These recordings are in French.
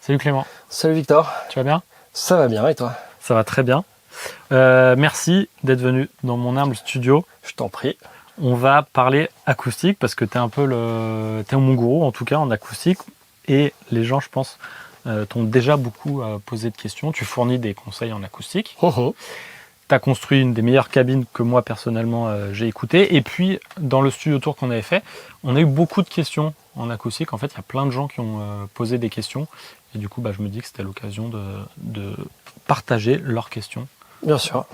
Salut Clément, Salut Victor, tu vas bien? ça va bien et toi? Ça va très bien. Merci d'être venu dans mon humble studio. Je t'en prie. On va parler acoustique parce que tu es un peu t'es mon gourou en tout cas en acoustique. Et les gens, je pense, t'ont déjà beaucoup posé de questions. Tu fournis des conseils en acoustique. Tu as construit une des meilleures cabines que moi personnellement j'ai écoutées. Et puis dans le studio tour qu'on avait fait, on a eu beaucoup de questions en acoustique. En fait, il y a plein de gens qui ont posé des questions. Et du coup, je me dis que c'était l'occasion de partager leurs questions. Bien sûr.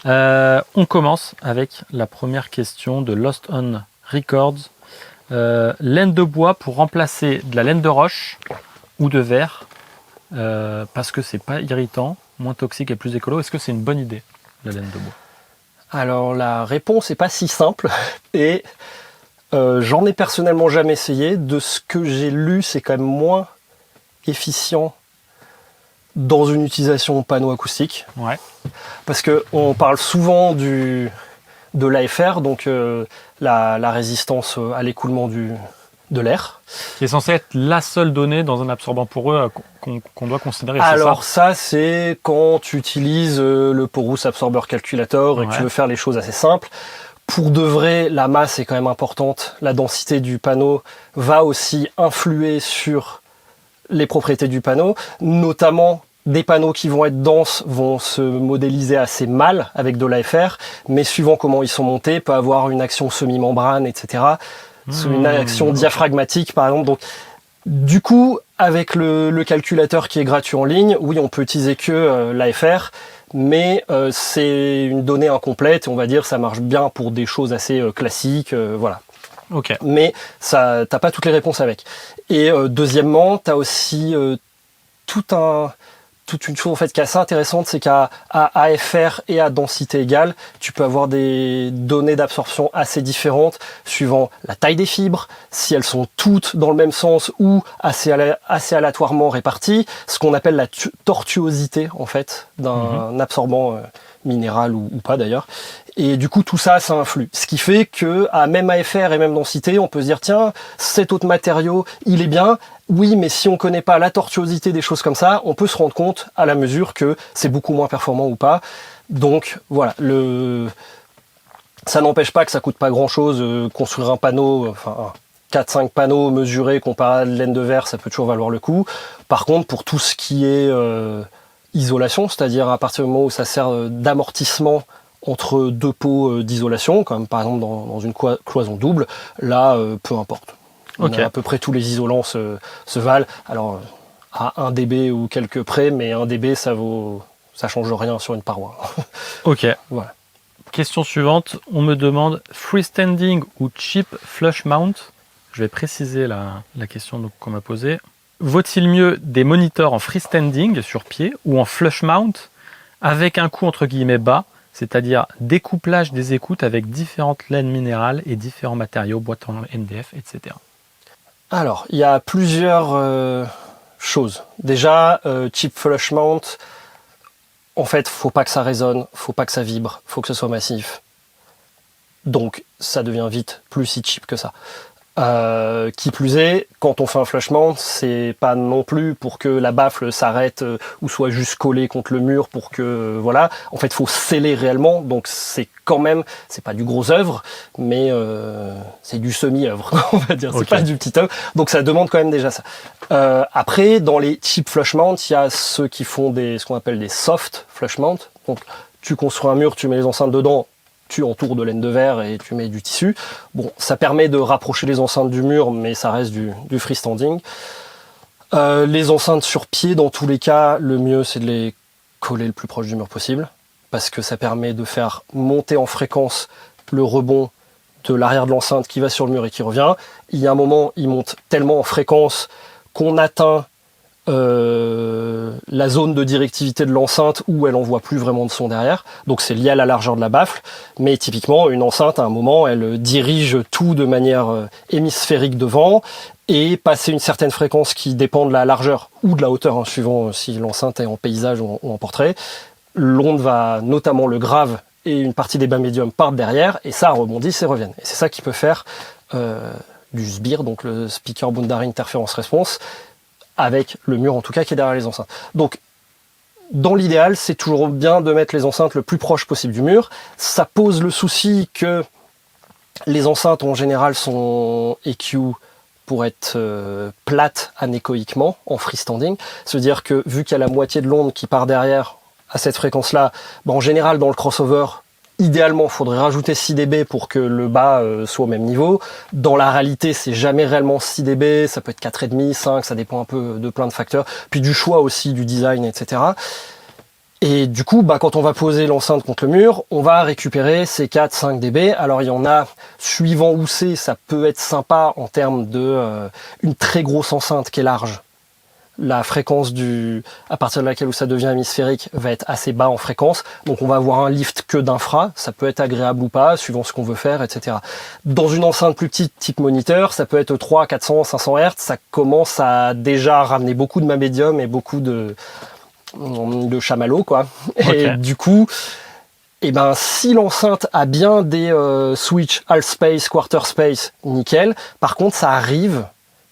Voilà. On commence avec la première question de Lost on Records. Laine de bois pour remplacer de la laine de roche ou de verre parce que c'est pas irritant, moins toxique et plus écolo. Est-ce que c'est une bonne idée, la laine de bois? Alors la réponse n'est pas si simple et j'en ai personnellement jamais essayé. De ce que j'ai lu, c'est quand même moins efficient dans une utilisation panneau acoustique. Ouais. Parce qu'on parle souvent de l'AFR, donc la résistance à l'écoulement de l'air. Qui est censé être la seule donnée dans un absorbant poreux qu'on doit considérer. Alors ça, c'est quand tu utilises le Porous Absorber Calculator et que tu veux faire les choses assez simples. Pour de vrai, la masse est quand même importante. La densité du panneau va aussi influer sur les propriétés du panneau, notamment des panneaux qui vont être denses vont se modéliser assez mal avec de l'AFR, mais suivant comment ils sont montés, peut avoir une action semi-membrane, etc. Une action diaphragmatique, par exemple. Donc, du coup, avec le calculateur qui est gratuit en ligne, oui, on peut utiliser que l'AFR, mais c'est une donnée incomplète, on va dire, ça marche bien pour des choses assez classiques, voilà. Okay. Mais ça, t'as pas toutes les réponses avec. Et deuxièmement, t'as aussi toute une chose en fait qui est assez intéressante, c'est qu'à AFR et à densité égale, tu peux avoir des données d'absorption assez différentes suivant la taille des fibres, si elles sont toutes dans le même sens ou assez aléatoirement réparties, ce qu'on appelle la tortuosité en fait d'un absorbant minéral ou pas d'ailleurs. Et du coup, tout ça, ça influe. Ce qui fait que, à même AFR et même densité, on peut se dire, tiens, cet autre matériau, il est bien. Oui, mais si on connaît pas la tortuosité des choses comme ça, on peut se rendre compte à la mesure que c'est beaucoup moins performant ou pas. Donc, voilà, ça n'empêche pas que ça coûte pas grand chose. Construire un panneau, enfin, 4-5 panneaux mesurés comparé à de laine de verre, ça peut toujours valoir le coup. Par contre, pour tout ce qui est isolation, c'est-à-dire à partir du moment où ça sert d'amortissement entre deux pots d'isolation, comme par exemple dans une cloison double, là, peu importe. À peu près tous les isolants se valent. Alors, à 1 dB ou quelques près, mais 1 dB, ça change rien sur une paroi. Ok. Voilà. Question suivante, on me demande freestanding ou cheap flush mount. Je vais préciser la question qu'on m'a posée. Vaut-il mieux des moniteurs en freestanding sur pied ou en flush mount avec un coût entre guillemets bas, c'est-à-dire découplage des écoutes avec différentes laines minérales et différents matériaux, boîte en MDF, etc. Alors, il y a plusieurs choses. Déjà, cheap flush mount, en fait, faut pas que ça résonne, faut pas que ça vibre, faut que ce soit massif. Donc, ça devient vite plus si cheap que ça. Qui plus est, quand on fait un flush mount, c'est pas non plus pour que la baffle s'arrête ou soit juste collée contre le mur pour que voilà. En fait, faut sceller réellement, donc c'est quand même, c'est pas du gros œuvre, mais c'est du semi-œuvre, on va dire. C'est pas du petit œuvre, donc ça demande quand même déjà ça. Après, dans les cheap flush mount, il y a ceux qui font ce qu'on appelle des soft flush mount. Donc, tu construis un mur, tu mets les enceintes dedans. Tu entoures de laine de verre et tu mets du tissu. Bon, ça permet de rapprocher les enceintes du mur, mais ça reste du freestanding. Les enceintes sur pied, dans tous les cas, le mieux c'est de les coller le plus proche du mur possible, parce que ça permet de faire monter en fréquence le rebond de l'arrière de l'enceinte qui va sur le mur et qui revient. Il y a un moment, il monte tellement en fréquence qu'on atteint la zone de directivité de l'enceinte où elle envoie plus vraiment de son derrière, donc c'est lié à la largeur de la baffle, mais typiquement une enceinte à un moment elle dirige tout de manière hémisphérique devant et passer une certaine fréquence qui dépend de la largeur ou de la hauteur, suivant si l'enceinte est en paysage ou en portrait, l'onde va, notamment le grave et une partie des bas médiums partent derrière et ça rebondissent et reviennent, et c'est ça qui peut faire du SBIR, donc le Speaker Boundary Interference Response, avec le mur en tout cas qui est derrière les enceintes. Donc dans l'idéal, c'est toujours bien de mettre les enceintes le plus proche possible du mur. Ça pose le souci que les enceintes en général sont EQ pour être plates anéchoïquement en freestanding. C'est-à-dire que vu qu'il y a la moitié de l'onde qui part derrière à cette fréquence-là, en général dans le crossover, idéalement, il faudrait rajouter 6 dB pour que le bas soit au même niveau. Dans la réalité, c'est jamais réellement 6 dB, ça peut être 4,5, 5, ça dépend un peu de plein de facteurs. Puis du choix aussi, du design, etc. Et du coup, quand on va poser l'enceinte contre le mur, on va récupérer ces 4-5 dB. Alors il y en a, suivant où c'est, ça peut être sympa en termes de une très grosse enceinte qui est large. La fréquence à partir de laquelle où ça devient hémisphérique va être assez bas en fréquence, donc on va avoir un lift que d'infra, ça peut être agréable ou pas, suivant ce qu'on veut faire, etc. Dans une enceinte plus petite, type moniteur, ça peut être 300, 400, 500 Hz, ça commence à déjà ramener beaucoup de médium et beaucoup de chamallow, quoi. Okay. Et du coup, si l'enceinte a bien des switch half space, quarter space, nickel. Par contre, ça arrive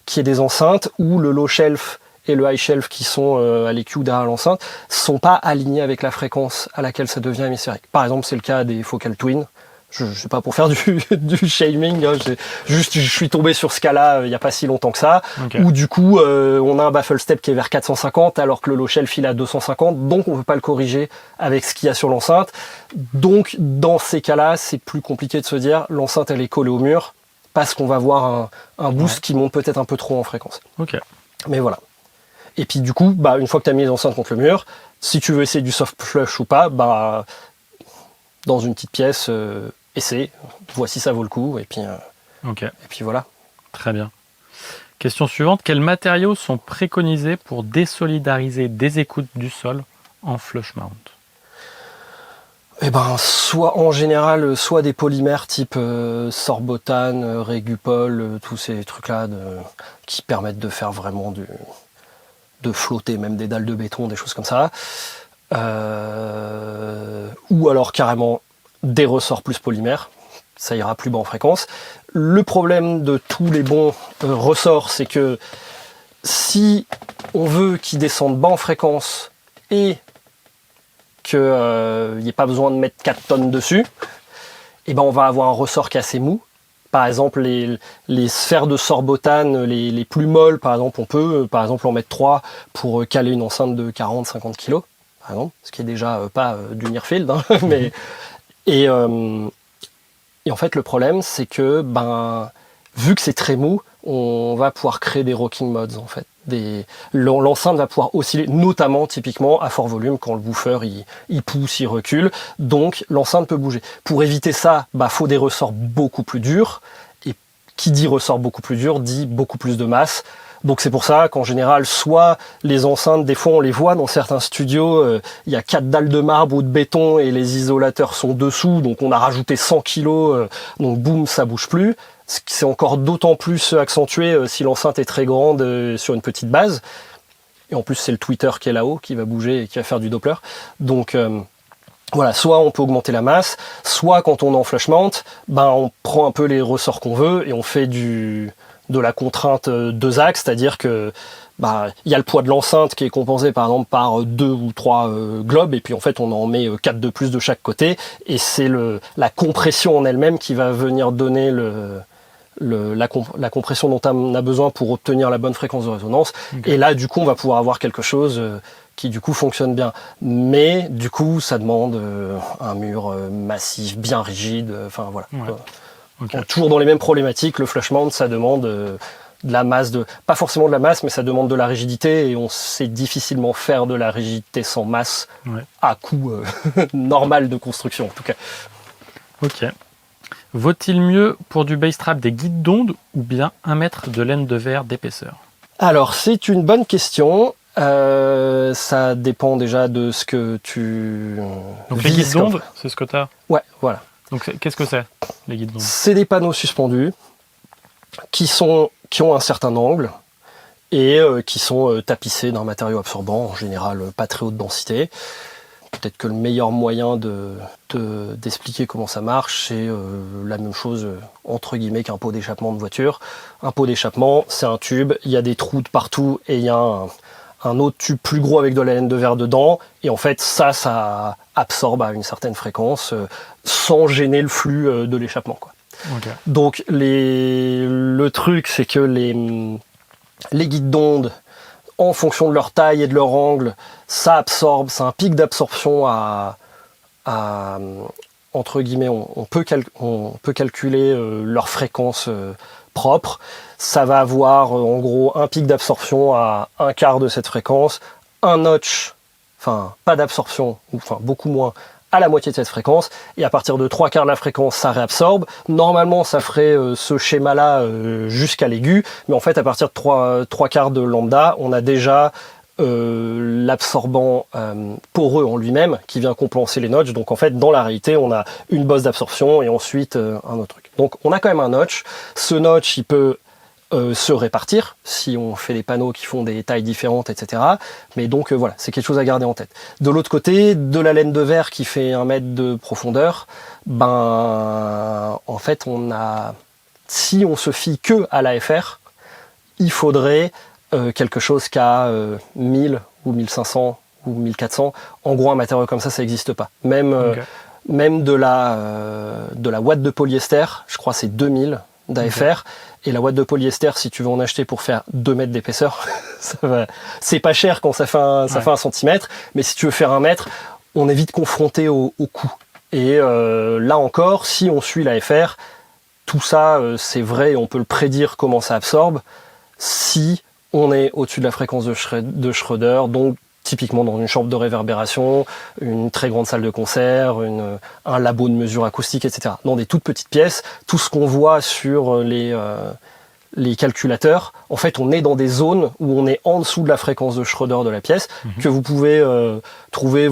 qu'il y ait des enceintes où le low shelf et le high shelf qui sont à l'EQ derrière l'enceinte sont pas alignés avec la fréquence à laquelle ça devient hémisphérique. Par exemple, c'est le cas des Focal Twin. Je sais pas pour faire du shaming, hein, je suis tombé sur ce cas-là il y a pas si longtemps que ça, okay. Où du coup on a un baffle step qui est vers 450 alors que le low shelf il est à 250, donc on peut pas le corriger avec ce qu'il y a sur l'enceinte. Donc dans ces cas-là, c'est plus compliqué de se dire l'enceinte elle est collée au mur parce qu'on va voir un boost qui monte peut-être un peu trop en fréquence. Okay. Mais voilà. Et puis du coup, une fois que tu as mis les enceintes contre le mur, si tu veux essayer du soft flush ou pas, dans une petite pièce, essaie, vois si ça vaut le coup, et puis voilà. Très bien. Question suivante, quels matériaux sont préconisés pour désolidariser des écoutes du sol en flush mount? Soit en général, soit des polymères type Sorbotane, Régupol, tous ces trucs-là qui permettent de faire vraiment de flotter même des dalles de béton, des choses comme ça. Ou alors carrément des ressorts plus polymères, ça ira plus bas en fréquence. Le problème de tous les bons ressorts, c'est que si on veut qu'ils descendent bas en fréquence et qu'il n'y ait pas besoin de mettre 4 tonnes dessus, on va avoir un ressort qui est assez mou. Par exemple, les sphères de Sorbotane, les plus molles, par exemple, on peut en mettre 3 pour caler une enceinte de 40-50 kg, par exemple, ce qui est déjà pas du near-field, hein, mais... Et en fait, le problème, c'est que, vu que c'est très mou, on va pouvoir créer des rocking modes, en fait. L'enceinte va pouvoir osciller, notamment, typiquement, à fort volume, quand le woofer, il pousse, il recule. Donc, l'enceinte peut bouger. Pour éviter ça, faut des ressorts beaucoup plus durs. Et qui dit ressort beaucoup plus dur, dit beaucoup plus de masse. Donc c'est pour ça qu'en général, soit les enceintes, des fois on les voit dans certains studios, il y a 4 dalles de marbre ou de béton et les isolateurs sont dessous, donc on a rajouté 100 kilos, donc boum, ça bouge plus. C'est encore d'autant plus accentué si l'enceinte est très grande sur une petite base. Et en plus c'est le tweeter qui est là-haut qui va bouger et qui va faire du Doppler. Donc voilà, soit on peut augmenter la masse, soit quand on est en flush mount, on prend un peu les ressorts qu'on veut et on fait de la contrainte 2 axes, c'est-à-dire que il y a le poids de l'enceinte qui est compensé par exemple par 2 ou 3 globes et puis en fait on en met 4 de plus de chaque côté et c'est la compression en elle-même qui va venir donner la compression dont on a besoin pour obtenir la bonne fréquence de résonance. Okay. Et là du coup on va pouvoir avoir quelque chose qui du coup fonctionne bien, mais du coup ça demande un mur massif, bien rigide, enfin voilà. Ouais. Okay. Toujours dans les mêmes problématiques, le flush mount ça demande de la masse, pas forcément de la masse, mais ça demande de la rigidité et on sait difficilement faire de la rigidité sans masse à coût normal de construction en tout cas. Ok. Vaut-il mieux pour du bass trap des guides d'onde ou bien 1 mètre de laine de verre d'épaisseur? Alors c'est une bonne question. Ça dépend déjà de ce que tu... Donc les guides d'onde, c'est ce que tu as? Ouais, voilà. Donc qu'est-ce que c'est, les guides d'onde? C'est des panneaux suspendus qui ont un certain angle et qui sont tapissés d'un matériau absorbant, en général pas très haute densité. peut-être que le meilleur moyen d'expliquer comment ça marche, c'est la même chose, entre guillemets, qu'un pot d'échappement de voiture. Un pot d'échappement, c'est un tube, il y a des trous de partout, et il y a un autre tube plus gros avec de la laine de verre dedans, et en fait, ça absorbe à une certaine fréquence, sans gêner le flux de l'échappement, quoi. Ok. Donc, le truc, c'est que les guides d'onde, en fonction de leur taille et de leur angle, ça absorbe, c'est un pic d'absorption à entre guillemets, on peut calculer leur fréquence propre. Ça va avoir en gros un pic d'absorption à un quart de cette fréquence, un notch, enfin pas d'absorption, enfin beaucoup moins, à la moitié de cette fréquence, et à partir de 3 quarts de la fréquence, ça réabsorbe. Normalement, ça ferait ce schéma-là jusqu'à l'aigu, mais en fait, à partir de 3 quarts de lambda, on a déjà l'absorbant poreux en lui-même qui vient compenser les notches. Donc en fait, dans la réalité, on a une bosse d'absorption et ensuite un autre truc. Donc on a quand même un notch. Ce notch, il peut se répartir si on fait des panneaux qui font des tailles différentes, etc. Mais donc voilà, c'est quelque chose à garder en tête. De l'autre côté, de la laine de verre qui fait 1 mètre de profondeur, en fait, si on se fie que à l'AFR, il faudrait quelque chose qu'à 1000 ou 1500 ou 1400. En gros, un matériau comme ça n'existe pas. Même de la ouate de polyester, je crois c'est 2000 d'AFR. Et la ouate de polyester, si tu veux en acheter pour faire 2 mètres d'épaisseur, c'est pas cher quand ça fait 1 centimètre, mais si tu veux faire 1 mètre, on est vite confronté au coût. Et là encore, si on suit l'AFR, tout ça, c'est vrai, et on peut le prédire comment ça absorbe, si on est au-dessus de la fréquence de Schroeder, donc typiquement dans une chambre de réverbération, une très grande salle de concert, un labo de mesure acoustique, etc. Dans des toutes petites pièces, tout ce qu'on voit sur les calculateurs, en fait, on est dans des zones où on est en dessous de la fréquence de Schroeder de la pièce, que vous pouvez trouver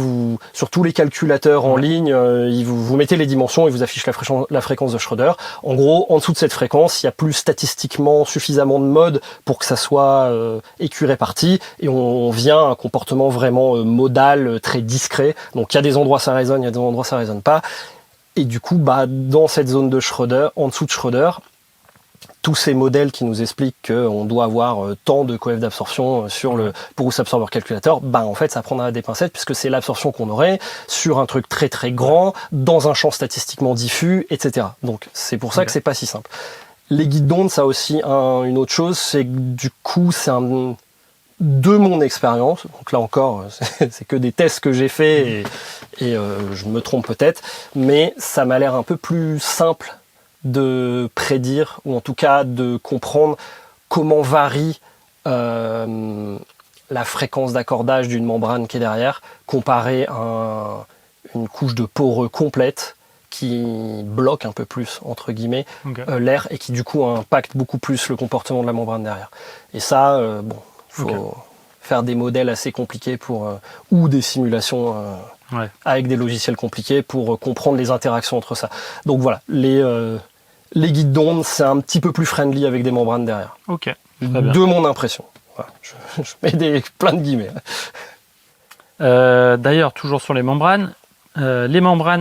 sur tous les calculateurs en ligne. Vous mettez les dimensions et vous affiche la fréquence de Schroeder. En gros, en dessous de cette fréquence, il n'y a plus statistiquement suffisamment de modes pour que ça soit écu-réparti, et on vient à un comportement vraiment modal, très discret. Donc il y a des endroits ça résonne, il y a des endroits ça résonne pas. Et du coup, dans cette zone de Schroeder, en dessous de Schroeder, tous ces modèles qui nous expliquent qu'on doit avoir tant de coefs d'absorption pour où s'absorbe leur calculateur, en fait, ça prendra des pincettes puisque c'est l'absorption qu'on aurait sur un truc très très grand, dans un champ statistiquement diffus, etc. Donc c'est pour ça que c'est pas si simple. Les guides d'onde, ça a aussi une autre chose, c'est que du coup, de mon expérience, donc là encore, c'est que des tests que j'ai faits et je me trompe peut-être, mais ça m'a l'air un peu plus simple de prédire, ou en tout cas de comprendre comment varie la fréquence d'accordage d'une membrane qui est derrière, comparé à une couche de poreux complète qui bloque un peu plus, entre guillemets, l'air, et qui du coup impacte beaucoup plus le comportement de la membrane derrière. Et ça, faut faire des modèles assez compliqués ou des simulations avec des logiciels compliqués pour comprendre les interactions entre ça. Donc voilà, les guides d'onde, c'est un petit peu plus friendly avec des membranes derrière. Ok, très bien. De mon impression. Voilà, je mets plein de guillemets. D'ailleurs, toujours sur les membranes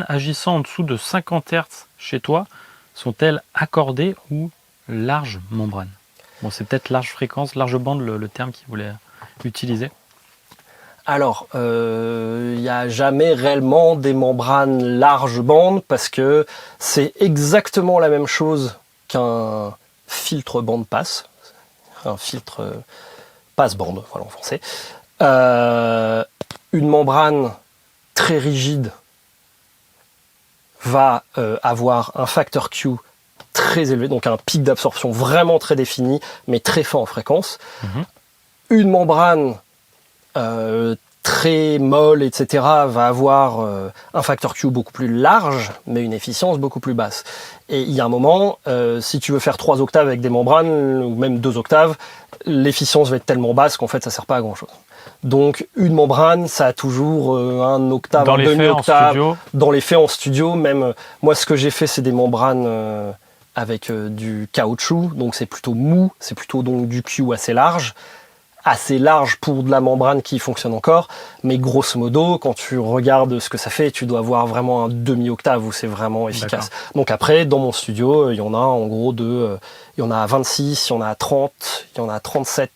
agissant en dessous de 50 Hz chez toi, sont-elles accordées ou large membrane? Bon, c'est peut-être large fréquence, large bande le terme qu'il voulait utiliser. Alors, il n'y a jamais réellement des membranes large bande parce que c'est exactement la même chose qu'un filtre bande passe, un filtre passe bande, voilà en français. Une membrane très rigide va avoir un facteur Q très élevé, donc un pic d'absorption vraiment très défini, mais très fin en fréquence. Une membrane très molle, etc., va avoir un facteur Q beaucoup plus large, mais une efficience beaucoup plus basse. Et il y a un moment, si tu veux faire 3 octaves avec des membranes, ou même 2 octaves, l'efficience va être tellement basse qu'en fait, ça sert pas à grand-chose. Donc, une membrane, ça a toujours un octave, un demi-octave. Dans les faits en studio, même, moi, ce que j'ai fait, c'est des membranes avec du caoutchouc, donc c'est plutôt mou, c'est plutôt donc du Q assez large. assez large pour de la membrane qui fonctionne encore, mais grosso modo, quand tu regardes ce que ça fait, tu dois avoir vraiment un demi-octave où c'est vraiment efficace. D'accord. Donc après, dans mon studio, il y en a en gros il y en a 26, il y en a 30, il y en a 37,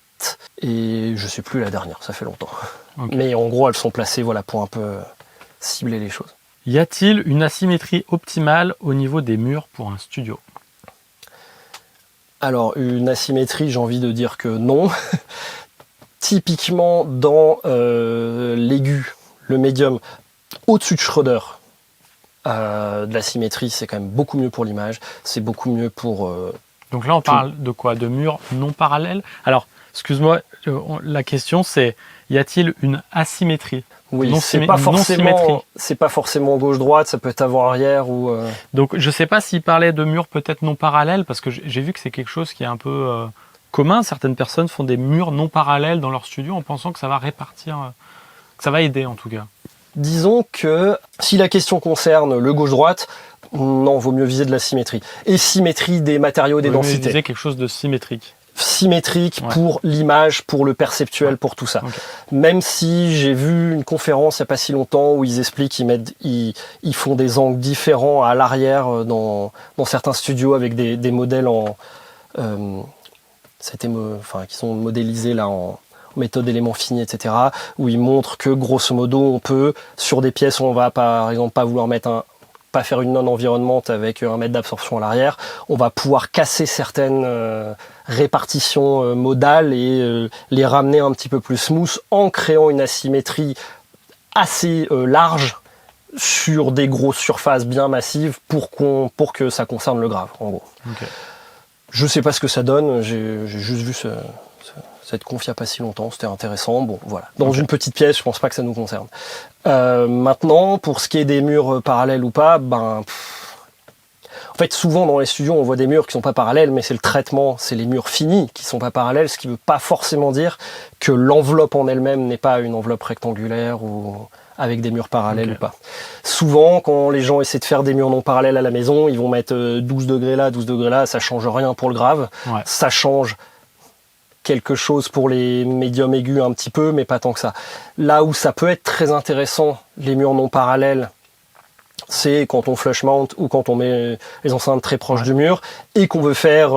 et je sais plus la dernière, ça fait longtemps. Okay. Mais en gros, elles sont placées voilà, pour un peu cibler les choses. Y a-t-il une asymétrie optimale au niveau des murs pour un studio ? Alors, une asymétrie, j'ai envie de dire que non. Typiquement, dans l'aigu, le médium, au-dessus de Schroeder, de la symétrie, c'est quand même beaucoup mieux pour l'image. C'est beaucoup mieux pour... Donc là, on parle de quoi ? De murs non parallèles ? Alors, excuse-moi, la question c'est, y a-t-il une asymétrie ? Oui, c'est pas forcément gauche-droite, ça peut être avant-arrière ou... Donc je sais pas s'il parlait de murs peut-être non parallèles, parce que j'ai vu que c'est quelque chose qui est un peu commun. Certaines personnes font des murs non parallèles dans leur studio en pensant que ça va répartir, que ça va aider en tout cas. Disons que si la question concerne le gauche-droite, non, vaut mieux viser de la symétrie. Et symétrie des matériaux, des densités. Viser quelque chose de symétrique. Symétrique pour l'image, pour le perceptuel, pour tout ça. Okay. Même si j'ai vu une conférence il n'y a pas si longtemps où ils expliquent, ils font des angles différents à l'arrière dans certains studios avec des modèles qui sont modélisés là en méthode éléments finis, etc. Où ils montrent que grosso modo on peut, sur des pièces où on va par exemple pas vouloir pas faire une non-environnement avec 1 mètre d'absorption à l'arrière, on va pouvoir casser certaines répartitions modales et les ramener un petit peu plus smooth en créant une asymétrie assez large sur des grosses surfaces bien massives pour que ça concerne le grave, en gros. Okay. Je sais pas ce que ça donne, j'ai juste vu cette conf il n'y a pas si longtemps, c'était intéressant. Bon, voilà. Dans une petite pièce, je pense pas que ça nous concerne. Maintenant, pour ce qui est des murs parallèles ou pas, en fait, souvent dans les studios, on voit des murs qui sont pas parallèles, mais c'est le traitement, c'est les murs finis qui sont pas parallèles, ce qui veut pas forcément dire que l'enveloppe en elle-même n'est pas une enveloppe rectangulaire ou avec des murs parallèles ou pas. Souvent, quand les gens essaient de faire des murs non parallèles à la maison, ils vont mettre 12 degrés là, 12 degrés là, ça change rien pour le grave. Ouais. Ça change quelque chose pour les médiums aigus un petit peu, mais pas tant que ça. Là où ça peut être très intéressant, les murs non parallèles, c'est quand on flush mount ou quand on met les enceintes très proches du mur et qu'on veut faire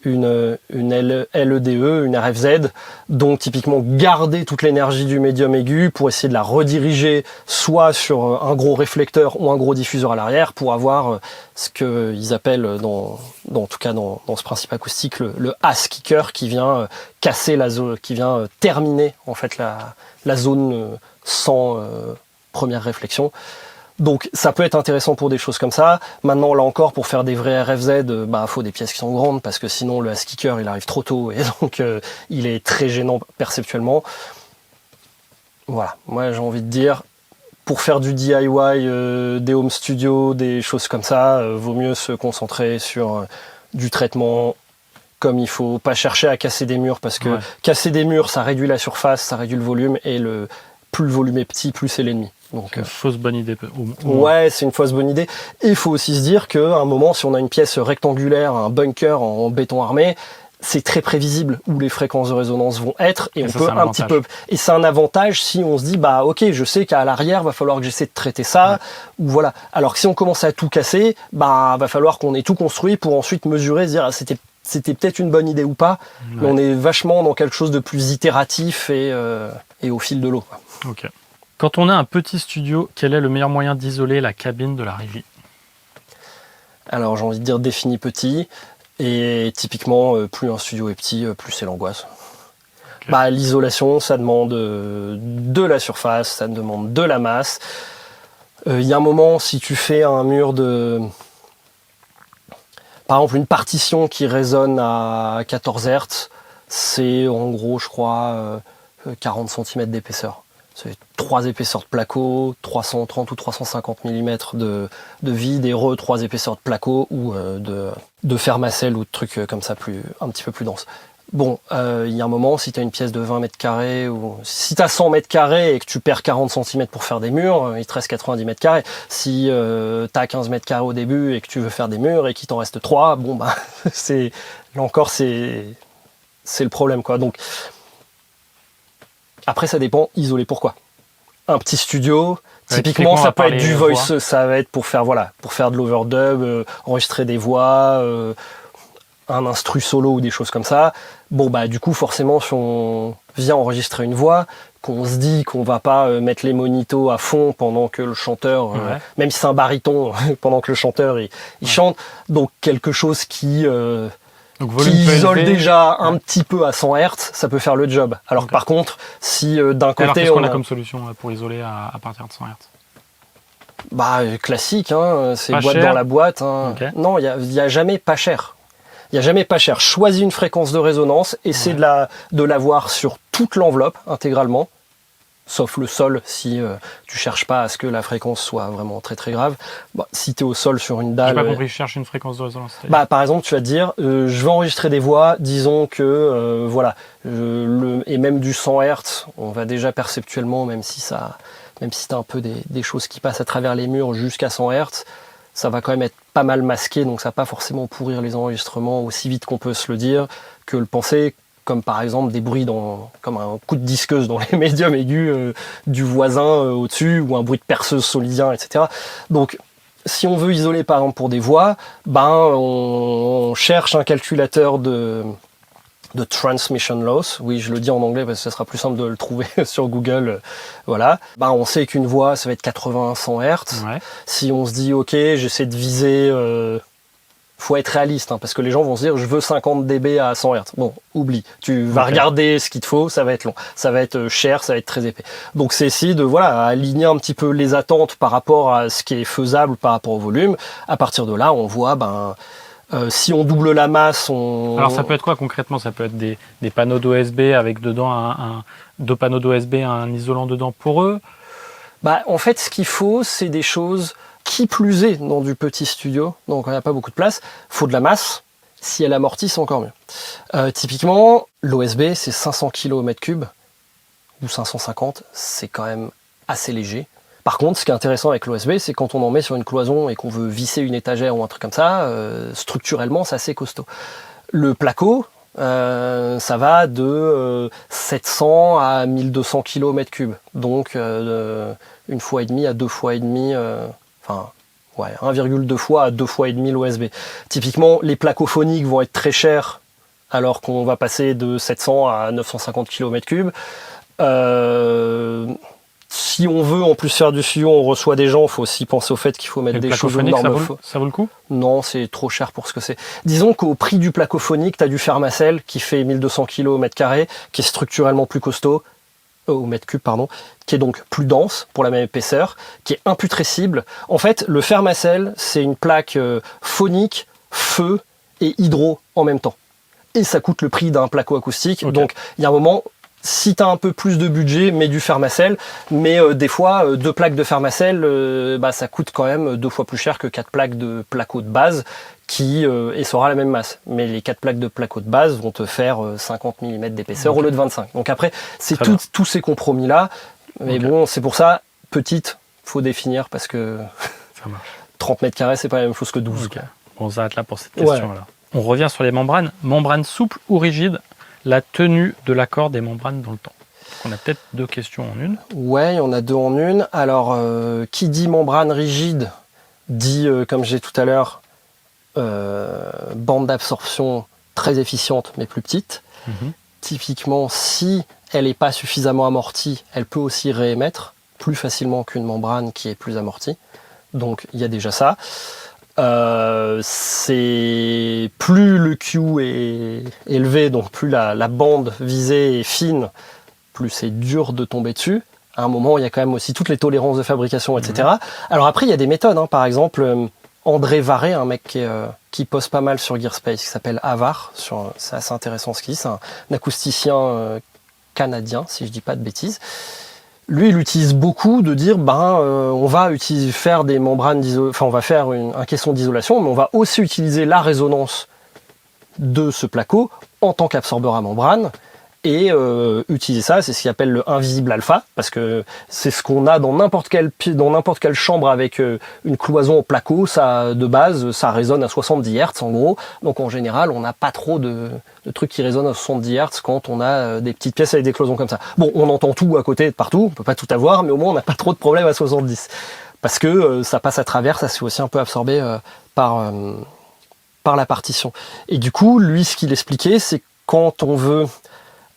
une LEDE, une RFZ, donc typiquement garder toute l'énergie du médium aigu pour essayer de la rediriger soit sur un gros réflecteur ou un gros diffuseur à l'arrière pour avoir ce qu'ils appellent en tout cas dans ce principe acoustique le ass kicker qui vient casser la zone, qui vient terminer en fait la zone sans première réflexion. Donc ça peut être intéressant pour des choses comme ça. Maintenant, là encore, pour faire des vrais RFZ, faut des pièces qui sont grandes parce que sinon le ass kicker il arrive trop tôt et donc il est très gênant perceptuellement. Voilà, moi j'ai envie de dire, pour faire du DIY, des home studios, des choses comme ça, vaut mieux se concentrer sur du traitement comme il faut, pas chercher à casser des murs parce que casser des murs ça réduit la surface, ça réduit le volume et plus le volume est petit, plus c'est l'ennemi. Donc, c'est une fausse bonne idée. Ouais, c'est une fausse bonne idée. Et il faut aussi se dire qu'à un moment, si on a une pièce rectangulaire, un bunker en béton armé, c'est très prévisible où les fréquences de résonance vont être et on peut un petit peu. Et c'est un avantage si on se dit ok, je sais qu'à l'arrière va falloir que j'essaie de traiter ça ou voilà. Alors que si on commence à tout casser, va falloir qu'on ait tout construit pour ensuite mesurer, se dire c'était peut-être une bonne idée ou pas. Mais on est vachement dans quelque chose de plus itératif et au fil de l'eau. Ok. Quand on a un petit studio, quel est le meilleur moyen d'isoler la cabine de la régie ? Alors j'ai envie de dire défini petit, et typiquement plus un studio est petit, plus c'est l'angoisse. Okay. L'isolation, ça demande de la surface, ça demande de la masse. Il y a un moment, si tu fais un mur par exemple une partition qui résonne à 14 Hz, c'est en gros je crois 40 cm d'épaisseur. C'est 3 épaisseurs de placo, 330 ou 350 mm de vide et 3 épaisseurs de placo ou de fermacelle ou de trucs comme ça un petit peu plus dense. Bon, il y a un moment, si tu as une pièce de 20 mètres carrés ou si tu as 100 mètres carrés et que tu perds 40 cm pour faire des murs, il te reste 90 mètres carrés. Si tu as 15 mètres carrés au début et que tu veux faire des murs et qu'il t'en reste 3, là encore c'est le problème quoi. Donc Après, ça dépend, isolé pourquoi. Un petit studio, Ouais, typiquement, ça peut être du voix. voice, ça va être pour faire de l'overdub, enregistrer des voix, un instru solo ou des choses comme ça. Bon, bah, du coup, forcément, si on vient enregistrer une voix, qu'on se dit qu'on va pas mettre les monitos à fond pendant que le chanteur, Ouais. même si c'est un baryton, pendant que le chanteur il chante, donc quelque chose qui Donc qui volume peu isole élevé. déjà un petit peu à 100 Hz, ça peut faire le job. Alors Ok. par contre, si d'un Alors côté qu'est-ce qu'on on a a comme solution pour isoler à partir de 100 Hz? classique, hein, c'est Pas boîte cher. dans la boîte. Hein. Ok. Non, il y a jamais pas cher. Il y a jamais pas cher. Choisis une fréquence de résonance, essaie de l'avoir sur toute l'enveloppe intégralement, sauf le sol si tu cherches pas à ce que la fréquence soit vraiment très très grave. Bah, si tu es au sol sur une J'ai dalle, pas compris, je cherche une fréquence de résonance. bah, par exemple, tu vas te dire, je vais enregistrer des voix, disons que, et même du 100 Hz, on va déjà perceptuellement, même si t'as un peu des choses qui passent à travers les murs jusqu'à 100 Hz, ça va quand même être pas mal masqué, donc ça va pas forcément pourrir les enregistrements aussi vite qu'on peut se le dire, que le penser, comme par exemple des bruits comme un coup de disqueuse dans les médiums aigus du voisin au-dessus, ou un bruit de perceuse solidien, etc. Donc, si on veut isoler par exemple pour des voix, on cherche un calculateur de transmission loss. Oui, je le dis en anglais parce que ça sera plus simple de le trouver sur Google. Voilà. On sait qu'une voix, ça va être 80-100 Hz. Ouais. Si on se dit, ok, j'essaie de viser... faut être réaliste, hein, parce que les gens vont se dire, je veux 50 dB à 100 Hz. Bon, oublie. Tu vas regarder ce qu'il te faut, ça va être long. Ça va être cher, ça va être très épais. Donc, c'est essayer de aligner un petit peu les attentes par rapport à ce qui est faisable par rapport au volume. À partir de là, on voit... si on double la masse, Alors ça peut être quoi concrètement? Ça peut être des panneaux d'OSB avec dedans deux panneaux d'OSB, un isolant dedans poreux. En fait, ce qu'il faut, c'est des choses qui plus est dans du petit studio, donc on n'a pas beaucoup de place, faut de la masse. Si elle amortit, c'est encore mieux. Typiquement, l'OSB, c'est 500 kg au mètre cube, ou 550, c'est quand même assez léger. Par contre, ce qui est intéressant avec l'OSB, c'est quand on en met sur une cloison et qu'on veut visser une étagère ou un truc comme ça, structurellement, c'est assez costaud. Le placo, ça va de 700 à 1200 kg au mètre cube. Donc, une fois et demi à deux fois et demi, 1,2 fois à 2 fois et demi l'OSB. Typiquement, les placos phoniques vont être très chers, alors qu'on va passer de 700 à 950 kg au mètre cube. Si on veut en plus faire du studio, on reçoit des gens, il faut aussi penser au fait qu'il faut mettre des choses aux normes. Ça vaut le coup? Non, c'est trop cher pour ce que c'est. Disons qu'au prix du placophonique, tu as du Fermacell qui fait 1200 kg au mètre carré, qui est structurellement plus costaud, au mètre cube, pardon, qui est donc plus dense pour la même épaisseur, qui est imputrescible. En fait, le Fermacell, c'est une plaque phonique, feu et hydro en même temps. Et ça coûte le prix d'un placo acoustique. Okay. Donc, il y a un moment... Si tu as un peu plus de budget, mets du Fermacell. Mais des fois, 2 plaques de Fermacell, ça coûte quand même 2 fois plus cher que 4 plaques de placo de base et ça aura la même masse. Mais les 4 plaques de placo de base vont te faire 50 mm d'épaisseur au lieu de 25. Donc après, c'est tous ces compromis-là. Mais bon, c'est pour ça, petite, faut définir parce que ça marche. 30 mètres carrés, c'est pas la même chose que 12. Okay. Bon, on s'arrête là pour cette question-là. On revient sur les membranes. Membranes souples ou rigides? La tenue de l'accord des membranes dans le temps. On a peut-être 2 questions en une. Ouais, on a 2 en une. Alors, qui dit membrane rigide dit, comme j'ai tout à l'heure, bande d'absorption très efficiente mais plus petite. Typiquement, si elle n'est pas suffisamment amortie, elle peut aussi réémettre plus facilement qu'une membrane qui est plus amortie. Donc, il y a déjà ça. C'est plus le Q est élevé, donc plus la bande visée est fine, plus c'est dur de tomber dessus. À un moment, il y a quand même aussi toutes les tolérances de fabrication, etc. Alors après, il y a des méthodes. Par exemple, André Varé, un mec qui poste pas mal sur Gearspace, qui s'appelle Avar. C'est assez intéressant ce qu'il dit. C'est un acousticien canadien, si je dis pas de bêtises. Lui, il utilise beaucoup de dire, on va faire des membranes on va faire un caisson d'isolation, mais on va aussi utiliser la résonance de ce placo en tant qu'absorbeur à membrane. et utiliser ça, c'est ce qu'on appelle le invisible alpha, parce que c'est ce qu'on a dans n'importe quelle chambre avec une cloison au placo. Ça, de base, ça résonne à 70 Hz en gros. Donc en général, on n'a pas trop de trucs qui résonnent à 70 Hz quand on a des petites pièces avec des cloisons comme ça. Bon, on entend tout à côté, de partout, on peut pas tout avoir, mais au moins on n'a pas trop de problèmes à 70. Parce que ça passe à travers, ça se fait aussi un peu absorber par la partition. Et du coup, lui, ce qu'il expliquait, c'est quand on veut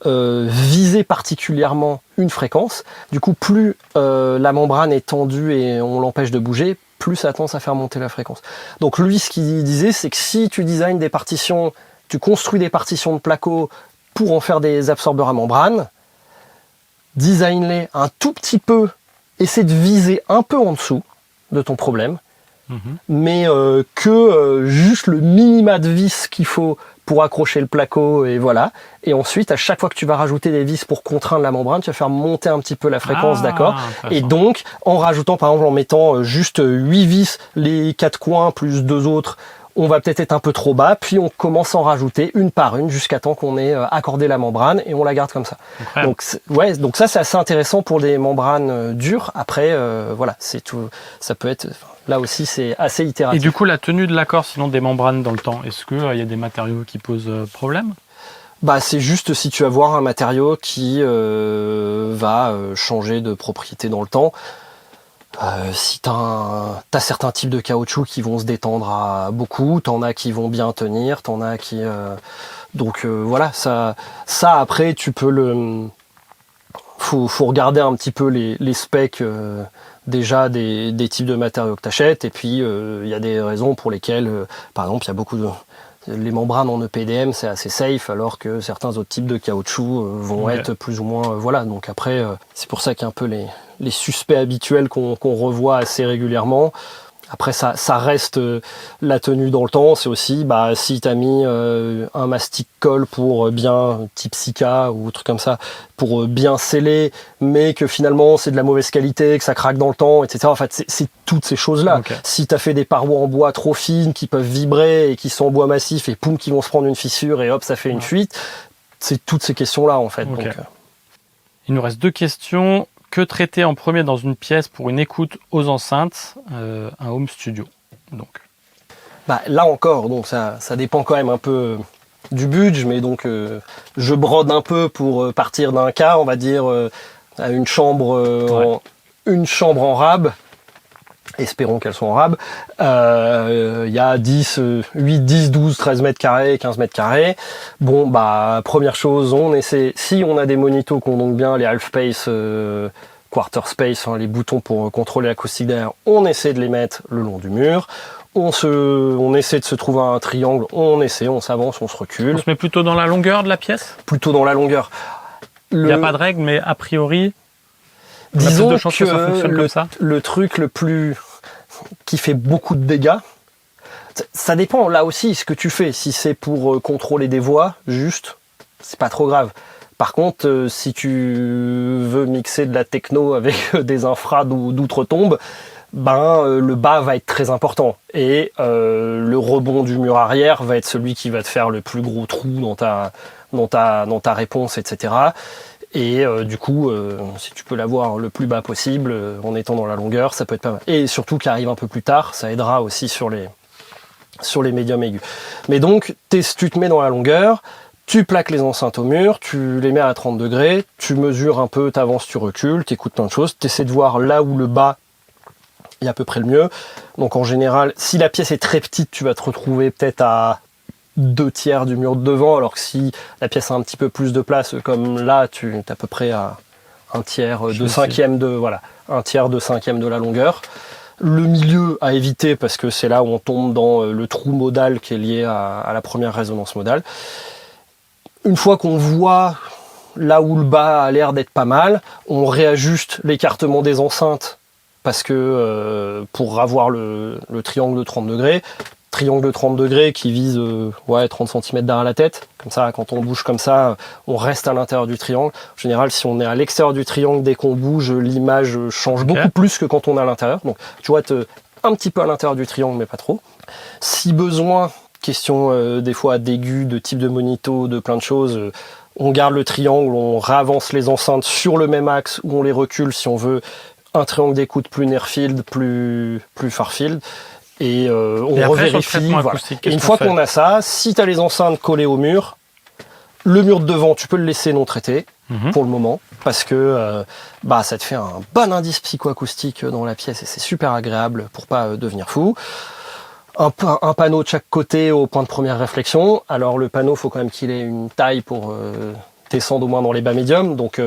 viser particulièrement une fréquence, du coup, plus la membrane est tendue et on l'empêche de bouger, plus ça a tendance à faire monter la fréquence. Donc lui, ce qu'il disait, c'est que si tu designs des partitions, tu construis des partitions de placo pour en faire des absorbeurs à membrane, design-les un tout petit peu, essaie de viser un peu en dessous de ton problème, mais juste le minima de vis qu'il faut pour accrocher le placo, et voilà. Et ensuite, à chaque fois que tu vas rajouter des vis pour contraindre la membrane, tu vas faire monter un petit peu la fréquence, d'accord ? Et donc, en rajoutant, par exemple, en mettant juste 8 vis, les 4 coins plus 2 autres, on va peut-être être un peu trop bas, puis on commence à en rajouter une par une jusqu'à temps qu'on ait accordé la membrane et on la garde comme ça. Donc, donc ça c'est assez intéressant pour des membranes dures. Après, voilà, c'est tout. Ça peut être. Là aussi, c'est assez itératif. Et du coup, la tenue de l'accord, sinon des membranes dans le temps, est-ce qu'il y a des matériaux qui posent problème ? Bah, c'est juste si tu vas avoir un matériau qui va changer de propriété dans le temps. Si t'as certains types de caoutchouc qui vont se détendre à beaucoup, t'en as qui vont bien tenir, t'en as qui... Donc voilà, ça après tu peux le... Faut regarder un petit peu les specs déjà des types de matériaux que t'achètes, et puis il y a des raisons pour lesquelles, par exemple, il y a beaucoup de... Les membranes en EPDM, c'est assez safe, alors que certains autres types de caoutchouc vont être plus ou moins... voilà, donc après, c'est pour ça qu'il y a un peu les suspects habituels qu'on revoit assez régulièrement. Après, ça reste la tenue dans le temps. C'est aussi, si tu as mis un mastic colle pour bien, type Sika ou truc comme ça, pour bien sceller, mais que finalement c'est de la mauvaise qualité, que ça craque dans le temps, etc. En fait, c'est toutes ces choses-là. Okay. Si tu as fait des parois en bois trop fines qui peuvent vibrer et qui sont en bois massif et poum, qui vont se prendre une fissure et hop, ça fait une fuite, c'est toutes ces questions-là en fait. Okay. Donc, il nous reste 2 questions. Que traiter en premier dans une pièce pour une écoute aux enceintes, un home studio donc. Là encore, donc ça dépend quand même un peu du budget, mais donc je brode un peu pour partir d'un cas, on va dire à une chambre en rab. Espérons qu'elles sont en rab. Il y a 8, 10, 12, 13 mètres carrés, 15 mètres carrés. Bon, première chose, on essaie, si on a des monitos qui ont donc bien les half space, quarter space, les boutons pour contrôler l'acoustique derrière, on essaie de les mettre le long du mur. On essaie de se trouver un triangle, on s'avance, on se recule. On se met plutôt dans la longueur de la pièce ? Plutôt dans la longueur. Il n'y a pas de règle, mais a priori... Disons que ça fonctionne comme ça. Le truc qui fait beaucoup de dégâts, ça dépend là aussi ce que tu fais. Si c'est pour contrôler des voix, juste, c'est pas trop grave. Par contre, si tu veux mixer de la techno avec des infras d'outre-tombe, le bas va être très important. Et le rebond du mur arrière va être celui qui va te faire le plus gros trou dans ta réponse, etc. Et du coup, si tu peux l'avoir le plus bas possible, en étant dans la longueur, ça peut être pas mal. Et surtout qu'il arrive un peu plus tard, ça aidera aussi sur les médiums aigus. Mais donc, tu te mets dans la longueur, tu plaques les enceintes au mur, tu les mets à 30 degrés, tu mesures un peu, t'avances, tu recules, t'écoutes plein de choses, t'essaies de voir là où le bas est à peu près le mieux. Donc en général, si la pièce est très petite, tu vas te retrouver peut-être à 2/3 du mur de devant, alors que si la pièce a un petit peu plus de place, comme là, tu es à peu près à 1/3 de 5e un tiers de 5e de la longueur. Le milieu à éviter, parce que c'est là où on tombe dans le trou modal qui est lié à la première résonance modale. Une fois qu'on voit là où le bas a l'air d'être pas mal, on réajuste l'écartement des enceintes, parce que pour avoir le triangle de 30 degrés, triangle de 30 degrés qui vise 30 cm derrière la tête. Comme ça, quand on bouge comme ça, on reste à l'intérieur du triangle. En général, si on est à l'extérieur du triangle, dès qu'on bouge, l'image change beaucoup plus que quand on est à l'intérieur. Donc, tu vois, un petit peu à l'intérieur du triangle, mais pas trop. Si besoin, question des fois d'aigus, de type de monito, de plein de choses, On garde le triangle, on réavance les enceintes sur le même axe ou on les recule si on veut un triangle d'écoute plus near-field, plus far-field. Et on revérifie. Voilà. Et une fois qu'on a ça, si tu as les enceintes collées au mur, le mur de devant, tu peux le laisser non traité pour le moment, parce que ça te fait un bon indice psychoacoustique dans la pièce et c'est super agréable pour pas devenir fou. Un panneau de chaque côté au point de première réflexion. Alors le panneau, faut quand même qu'il ait une taille pour descendre au moins dans les bas médiums. Donc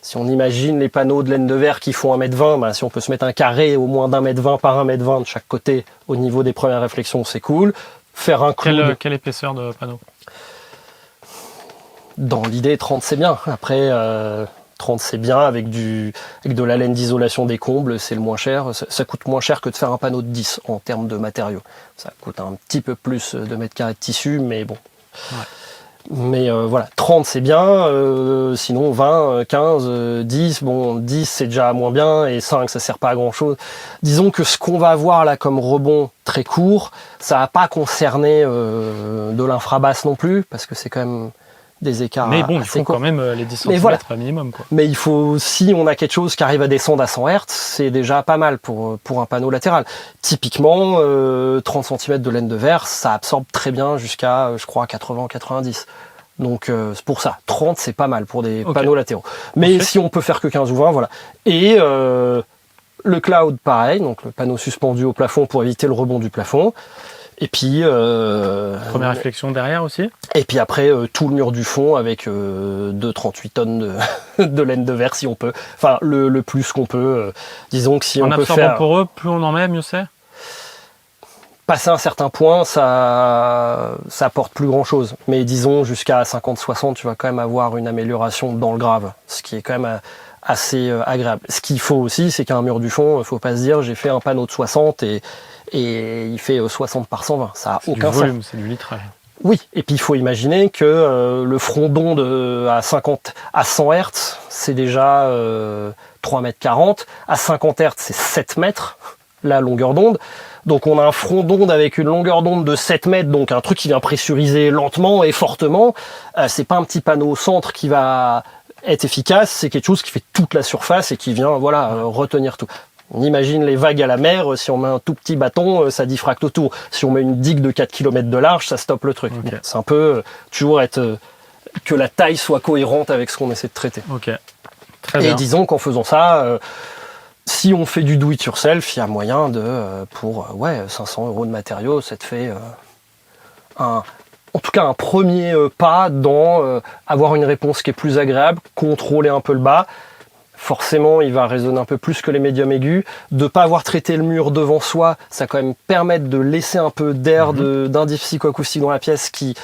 si on imagine les panneaux de laine de verre qui font 1m20, si on peut se mettre un carré au moins d'1m20 par 1m20 de chaque côté au niveau des premières réflexions, c'est cool. Faire un clou. Quelle épaisseur de panneau? Dans l'idée, 30 c'est bien. Après, 30 c'est bien avec de la laine d'isolation des combles, c'est le moins cher. Ça coûte moins cher que de faire un panneau de 10 en termes de matériaux. Ça coûte un petit peu plus de mètres carrés de tissu, mais bon. Ouais. Mais voilà, 30 c'est bien, sinon 20, 15, 10, bon 10 c'est déjà moins bien et 5 ça sert pas à grand chose. Disons que ce qu'on va avoir là comme rebond très court, ça va pas concerner de l'infrabasse non plus, parce que c'est quand même des écarts. Mais bon, il faut quand même les 10 cm voilà. Minimum. Quoi. Mais il faut, si on a quelque chose qui arrive à descendre à 100 Hz, c'est déjà pas mal pour un panneau latéral. Typiquement, 30 cm de laine de verre, ça absorbe très bien jusqu'à, je crois, 80-90. Donc c'est pour ça, 30 c'est pas mal pour des panneaux latéraux. Mais si on peut faire que 15 ou 20, voilà. Et le cloud, pareil, donc le panneau suspendu au plafond pour éviter le rebond du plafond. Et puis première réflexion derrière aussi. Et puis après tout le mur du fond avec 2,38 tonnes de laine de verre si on peut. Enfin le plus qu'on peut. Disons que si on peut faire. En absorbant pour eux, plus on en met, mieux c'est. Passer un certain point, ça apporte plus grand chose. Mais disons jusqu'à 50-60, tu vas quand même avoir une amélioration dans le grave, ce qui est quand même assez agréable. Ce qu'il faut aussi, c'est qu'un mur du fond, il faut pas se dire j'ai fait un panneau de 60 et il fait 60 par 120. Ça n'a aucun sens. C'est du litrage. Oui, et puis il faut imaginer que le front d'onde à 100 Hz, c'est déjà 3,40 m. À 50 Hz, c'est 7 mètres, la longueur d'onde. Donc on a un front d'onde avec une longueur d'onde de 7 mètres, donc un truc qui vient pressuriser lentement et fortement. C'est pas un petit panneau au centre qui va être efficace, c'est quelque chose qui fait toute la surface et qui vient retenir tout. On imagine les vagues à la mer, si on met un tout petit bâton, ça diffracte autour. Si on met une digue de 4 km de large, ça stoppe le truc. Okay. C'est un peu toujours être que la taille soit cohérente avec ce qu'on essaie de traiter. Ok. Très bien. Et disons qu'en faisant ça, si on fait du do-it-yourself, il y a moyen pour 500 € de matériaux, ça te fait en tout cas un premier pas dans avoir une réponse qui est plus agréable, contrôler un peu le bas. Forcément, il va résonner un peu plus que les médiums aigus. De ne pas avoir traité le mur devant soi, ça va quand même permettre de laisser un peu d'air d'indice psychoacoustique dans la pièce, qui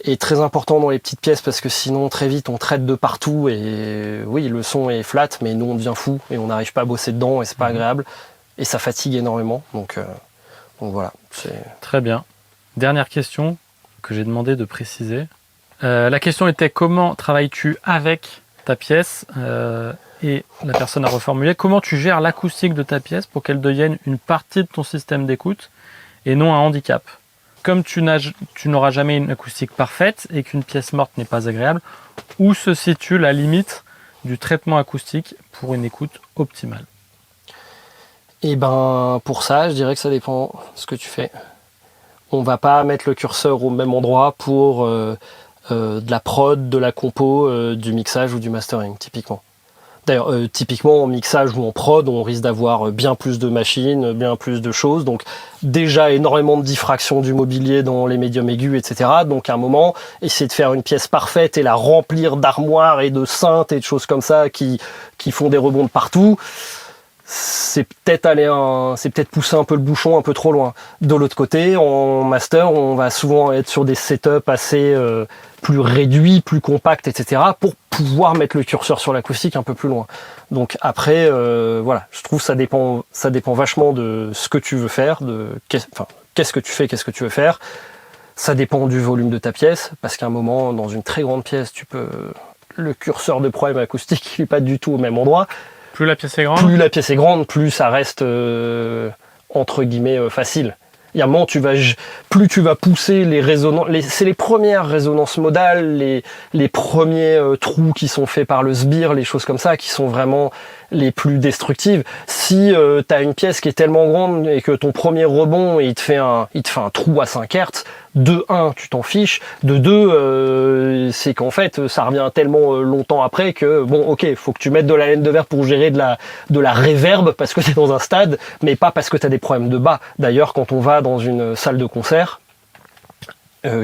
est très important dans les petites pièces, parce que sinon, très vite, on traite de partout et oui, le son est flat, mais nous, on devient fou et on n'arrive pas à bosser dedans et c'est pas agréable et ça fatigue énormément. Donc voilà. Très bien. Dernière question que j'ai demandé de préciser. La question était: comment travailles-tu avec ta pièce et la personne a reformulé: comment tu gères l'acoustique de ta pièce pour qu'elle devienne une partie de ton système d'écoute et non un handicap? Comme tu n'auras jamais une acoustique parfaite et qu'une pièce morte n'est pas agréable, où se situe la limite du traitement acoustique pour une écoute optimale? Et pour ça, je dirais que ça dépend de ce que tu fais. On va pas mettre le curseur au même endroit pour de la prod, de la compo, du mixage ou du mastering, typiquement. D'ailleurs, typiquement en mixage ou en prod, on risque d'avoir bien plus de machines, bien plus de choses. Donc déjà énormément de diffraction du mobilier dans les médiums aigus, etc. Donc à un moment, essayer de faire une pièce parfaite et la remplir d'armoires et de synths et de choses comme ça qui font des rebonds de partout, c'est peut-être pousser un peu le bouchon un peu trop loin. De l'autre côté, en master, on va souvent être sur des setups assez plus réduits, plus compacts, etc. pour pouvoir mettre le curseur sur l'acoustique un peu plus loin. Donc après, voilà, je trouve que ça dépend vachement de ce que tu veux faire, qu'est-ce que tu fais, qu'est-ce que tu veux faire. Ça dépend du volume de ta pièce, parce qu'à un moment, dans une très grande pièce, le curseur de problème acoustique, il n'est pas du tout au même endroit. Plus la pièce est grande, plus ça reste entre guillemets facile. Il y a un moment, plus tu vas pousser les résonances, c'est les premières résonances modales, les premiers trous qui sont faits par le sbire, les choses comme ça, qui sont vraiment les plus destructives. Si tu as une pièce qui est tellement grande et que ton premier rebond, il te fait un trou à 5 Hz, de 1, tu t'en fiches, de 2, c'est qu'en fait, ça revient tellement longtemps après que, bon, ok, faut que tu mettes de la laine de verre pour gérer de la réverb parce que t'es dans un stade, mais pas parce que t'as des problèmes de bas. D'ailleurs, quand on va dans une salle de concert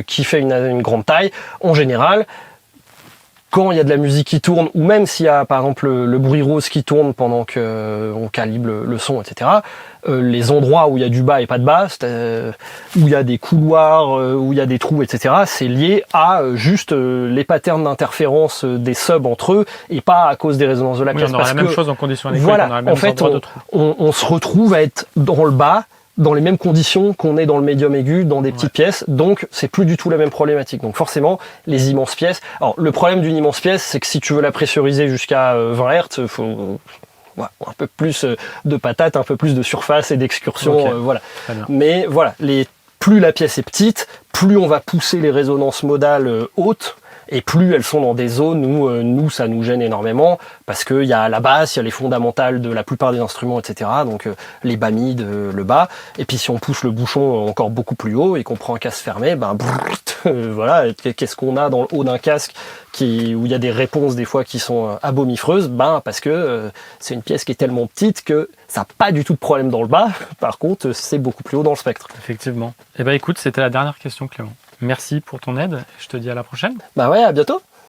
qui fait une grande taille, en général, quand il y a de la musique qui tourne, ou même s'il y a par exemple le bruit rose qui tourne pendant qu'on calibre le son, etc., les endroits où il y a du bas et pas de bas, où il y a des couloirs, où il y a des trous, etc., c'est lié à juste les patterns d'interférence des subs entre eux, et pas à cause des résonances de la pièce. On aura la même chose en conditions électriques, voilà, on aura le même en fait, endroit de trou. on se retrouve à être dans le bas, dans les mêmes conditions qu'on est dans le médium aigu, dans des petites pièces, donc c'est plus du tout la même problématique. Donc forcément, les immenses pièces... Alors le problème d'une immense pièce, c'est que si tu veux la pressuriser jusqu'à 20 Hz, faut un peu plus de patates, un peu plus de surface et d'excursion, voilà. Mais voilà, plus la pièce est petite, plus on va pousser les résonances modales hautes, et plus elles sont dans des zones où nous ça nous gêne énormément parce qu'il y a la basse, il y a les fondamentales de la plupart des instruments, etc. Donc les bas mid, le bas. Et puis si on pousse le bouchon encore beaucoup plus haut et qu'on prend un casque fermé, voilà, qu'est-ce qu'on a dans le haut d'un casque où il y a des réponses des fois qui sont abomifreuses, parce que c'est une pièce qui est tellement petite que ça n'a pas du tout de problème dans le bas. Par contre, c'est beaucoup plus haut dans le spectre. Effectivement. Eh ben écoute, c'était la dernière question, Clément. Merci pour ton aide. Je te dis à la prochaine. Bah ouais, à bientôt.